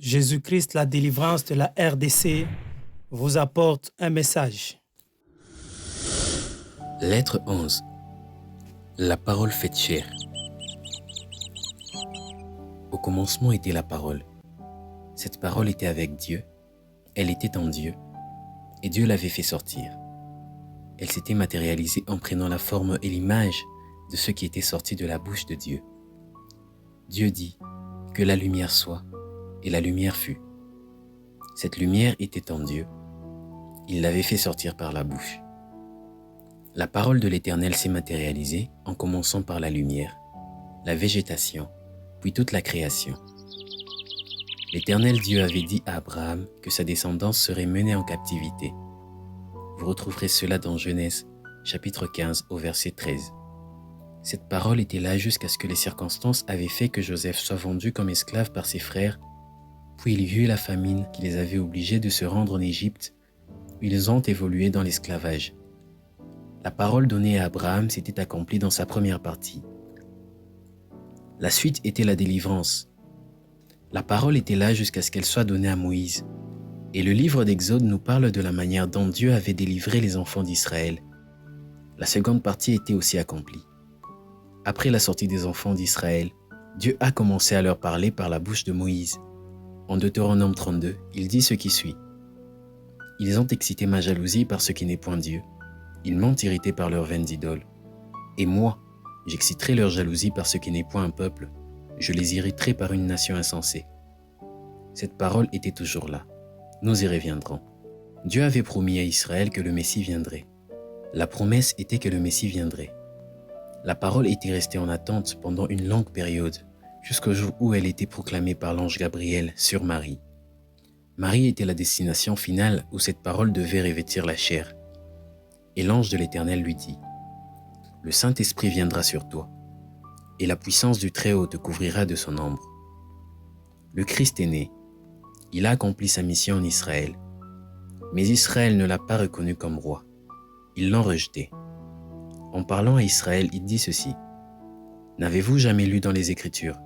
Jésus-Christ, la délivrance de la RDC, vous apporte un message. Lettre 11. La parole faite chair. Au commencement était la parole. Cette parole était avec Dieu, elle était en Dieu, et Dieu l'avait fait sortir. Elle s'était matérialisée en prenant la forme et l'image de ce qui était sorti de la bouche de Dieu. Dieu dit que la lumière soit, et la lumière fut. Cette lumière était en Dieu, il l'avait fait sortir par la bouche. La parole de l'Éternel s'est matérialisée en commençant par la lumière, la végétation, puis toute la création. L'Éternel Dieu avait dit à Abraham que sa descendance serait menée en captivité. Vous retrouverez cela dans Genèse, chapitre 15, au verset 13. Cette parole était là jusqu'à ce que les circonstances avaient fait que Joseph soit vendu comme esclave par ses frères, puis il y eut la famine qui les avait obligés de se rendre en Égypte, où ils ont évolué dans l'esclavage. La parole donnée à Abraham s'était accomplie dans sa première partie. La suite était la délivrance. La parole était là jusqu'à ce qu'elle soit donnée à Moïse. Et le livre d'Exode nous parle de la manière dont Dieu avait délivré les enfants d'Israël. La seconde partie était aussi accomplie. Après la sortie des enfants d'Israël, Dieu a commencé à leur parler par la bouche de Moïse. En Deutéronome 32, il dit ce qui suit. « Ils ont excité ma jalousie par ce qui n'est point Dieu. Ils m'ont irrité par leurs vaines idoles. Et moi, j'exciterai leur jalousie par ce qui n'est point un peuple. Je les irriterai par une nation insensée. » Cette parole était toujours là. Nous y reviendrons. Dieu avait promis à Israël que le Messie viendrait. La promesse était que le Messie viendrait. La parole était restée en attente pendant une longue période, jusqu'au jour où elle était proclamée par l'ange Gabriel sur Marie. Marie était la destination finale où cette parole devait revêtir la chair. Et l'ange de l'Éternel lui dit, « Le Saint-Esprit viendra sur toi, et la puissance du Très-Haut te couvrira de son ombre. » Le Christ est né. Il a accompli sa mission en Israël. Mais Israël ne l'a pas reconnu comme roi. Ils l'ont rejeté. En parlant à Israël, il dit ceci. « N'avez-vous jamais lu dans les Écritures,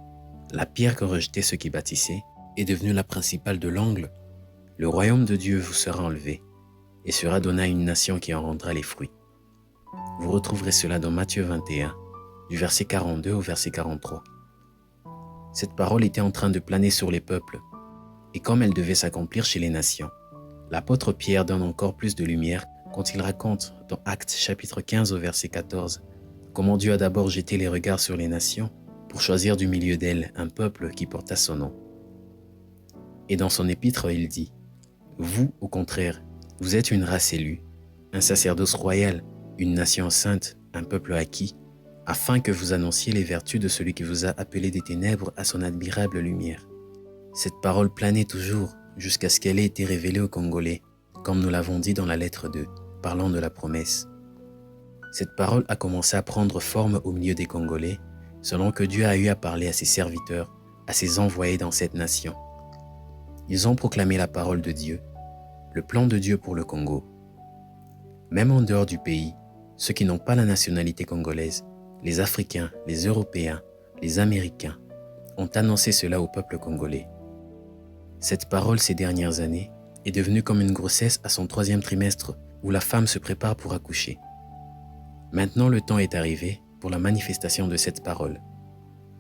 la pierre que rejetaient ceux qui bâtissaient est devenue la principale de l'angle? Le royaume de Dieu vous sera enlevé et sera donné à une nation qui en rendra les fruits. » Vous retrouverez cela dans Matthieu 21, du verset 42 au verset 43. Cette parole était en train de planer sur les peuples, et comme elle devait s'accomplir chez les nations, l'apôtre Pierre donne encore plus de lumière quand il raconte dans Actes chapitre 15 au verset 14 comment Dieu a d'abord jeté les regards sur les nations pour choisir du milieu d'elles un peuple qui porta son nom. Et dans son épître, il dit « Vous, au contraire, vous êtes une race élue, un sacerdoce royal, une nation sainte, un peuple acquis, afin que vous annonciez les vertus de celui qui vous a appelé des ténèbres à son admirable lumière. » Cette parole planait toujours jusqu'à ce qu'elle ait été révélée aux Congolais, comme nous l'avons dit dans la lettre 2, parlant de la promesse. Cette parole a commencé à prendre forme au milieu des Congolais, selon que Dieu a eu à parler à ses serviteurs, à ses envoyés dans cette nation. Ils ont proclamé la parole de Dieu, le plan de Dieu pour le Congo. Même en dehors du pays, ceux qui n'ont pas la nationalité congolaise, les Africains, les Européens, les Américains, ont annoncé cela au peuple congolais. Cette parole ces dernières années est devenue comme une grossesse à son 3e trimestre où la femme se prépare pour accoucher. Maintenant le temps est arrivé pour la manifestation de cette parole.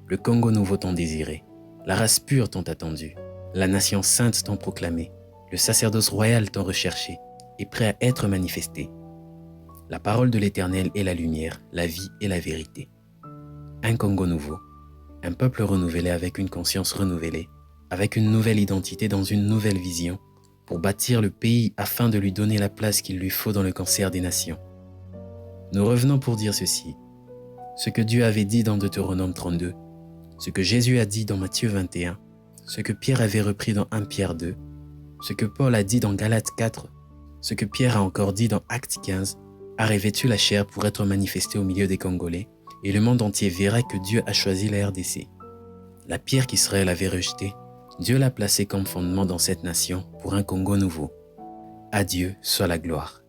Le Congo nouveau tant désiré, la race pure tant attendue, la nation sainte tant proclamée, le sacerdoce royal tant recherché, est prêt à être manifesté. La parole de l'Éternel est la lumière, la vie et la vérité. Un Congo nouveau, un peuple renouvelé avec une conscience renouvelée, avec une nouvelle identité dans une nouvelle vision, pour bâtir le pays afin de lui donner la place qu'il lui faut dans le concert des nations. Nous revenons pour dire ceci. Ce que Dieu avait dit dans Deutéronome 32, ce que Jésus a dit dans Matthieu 21, ce que Pierre avait repris dans 1 Pierre 2, ce que Paul a dit dans Galates 4, ce que Pierre a encore dit dans Actes 15, a revêtu la chair pour être manifesté au milieu des Congolais, et le monde entier verra que Dieu a choisi la RDC. La pierre qu'Israël avait rejetée, Dieu l'a placée comme fondement dans cette nation pour un Congo nouveau. À Dieu soit la gloire.